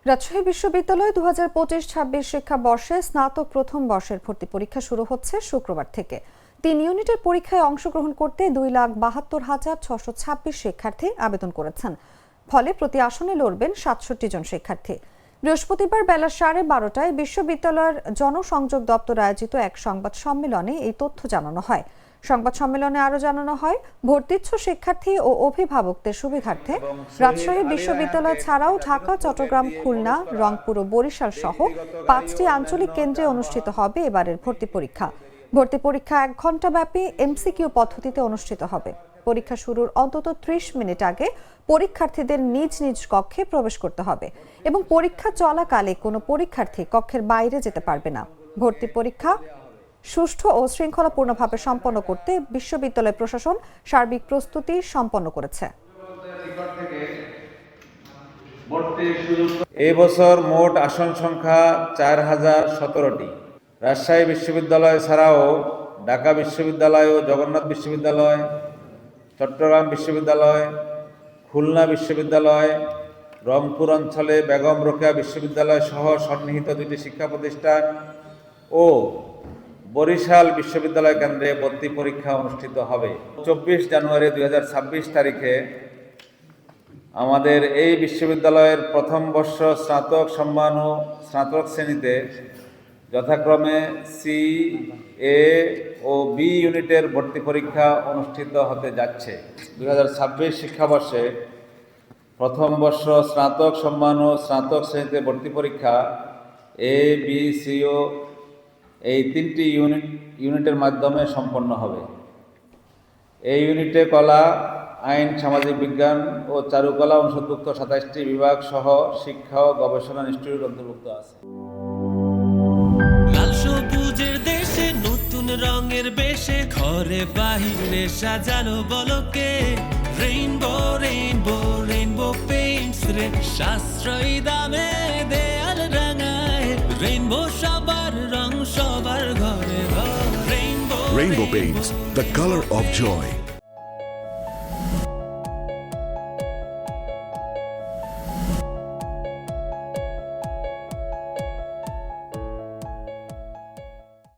রাজশাহী বিশ্ববিদ্যালয়ে 2025-26 শিক্ষাবর্ষে স্নাতক প্রথম বর্ষের ভর্তি পরীক্ষা শুরু হচ্ছে শুক্রবার থেকে। 3 ইউনিটের পরীক্ষায় অংশগ্রহণ করতে 2,72,626 শিক্ষার্থী আবেদন করেছেন। ফলে প্রতি আসনে লড়বেন 67 জন শিক্ষার্থী। বৃহস্পতিবার বেলা 12:30টায় বিশ্ববিদ্যালয়ের জনসংযোগ দপ্তর আয়োজিত এক সংবাদ সম্মেলনে এই তথ্য জানানো হয়। সংবাদ সম্মেলনে আরও জানানো হয়, ভর্তিচ্ছু শিক্ষার্থী ও অভিভাবকদের সুবিধার্থে রাজশাহী বিশ্ববিদ্যালয় ছাড়াও ঢাকা, চট্টগ্রাম, খুলনা, রংপুর ও বরিশাল সহ 5টি আঞ্চলিক কেন্দ্রে অনুষ্ঠিত হবে এবারের ভর্তি পরীক্ষা। ভর্তি পরীক্ষা 1 ঘণ্টা ব্যাপী এমসিকিউ পদ্ধতিতে অনুষ্ঠিত হবে। পরীক্ষা শুরুর অন্তত 30 মিনিট আগে পরীক্ষার্থীদের নিজ নিজ কক্ষে প্রবেশ করতে হবে এবং পরীক্ষা চলাকালে কোনো পরীক্ষার্থী কক্ষের বাইরে যেতে পারবে না। ভর্তি পরীক্ষা সুষ্ঠু ও শৃঙ্খলাপূর্ণভাবে সম্পন্ন করতে বিশ্ববিদ্যালয় প্রশাসন সার্বিক প্রস্তুতি সম্পন্ন করেছে। এই বছর মোট আসন সংখ্যা 4017টি। রাজশাহী বিশ্ববিদ্যালয় ছাড়াও ঢাকা বিশ্ববিদ্যালয় ও জগন্নাথ বিশ্ববিদ্যালয়, চট্টগ্রাম বিশ্ববিদ্যালয়, খুলনা বিশ্ববিদ্যালয়, রংপুর অঞ্চলে বেগম রোকেয়া বিশ্ববিদ্যালয় সহ সন্নিহিত 2টি শিক্ষা প্রতিষ্ঠান ও বরিশাল বিশ্ববিদ্যালয় কেন্দ্রে ভর্তি পরীক্ষা অনুষ্ঠিত হবে। 24 জানুয়ারি 2026 তারিখে আমাদের এই বিশ্ববিদ্যালয়ের প্রথম বর্ষ স্নাতক সম্মান ও স্নাতক শ্রেণীতে যথাক্রমে সি, এ ও বি ইউনিটের ভর্তি পরীক্ষা অনুষ্ঠিত হতে যাচ্ছে। 2026 শিক্ষাবর্ষে প্রথম বর্ষ স্নাতক সম্মান ও স্নাতক শ্রেণীতে ভর্তি পরীক্ষা এ, বি, সি ও এই 3টি ইউনিটের মাধ্যমে সম্পন্ন হবে। এই ইউনিটে কলা, আইন, সামাজিক বিজ্ঞান ও চারুকলা অনুষদভুক্ত 27টি বিভাগ সহ শিক্ষা ও গবেষণা ইনস্টিটিউট অন্তর্ভুক্ত আছে। লাল সবুজের দেশে নতুন রঙের বেশে ঘরে বাহিরে সাজানো বলকে রেইনবো রেইনবো রেইনবো পেইন্টস রে সাশ্রয়ী দামে দেয়াল রাঙায় রেইনবো সবার রং সবার ঘরে ঘরে Rainbow Paints, the color of joy.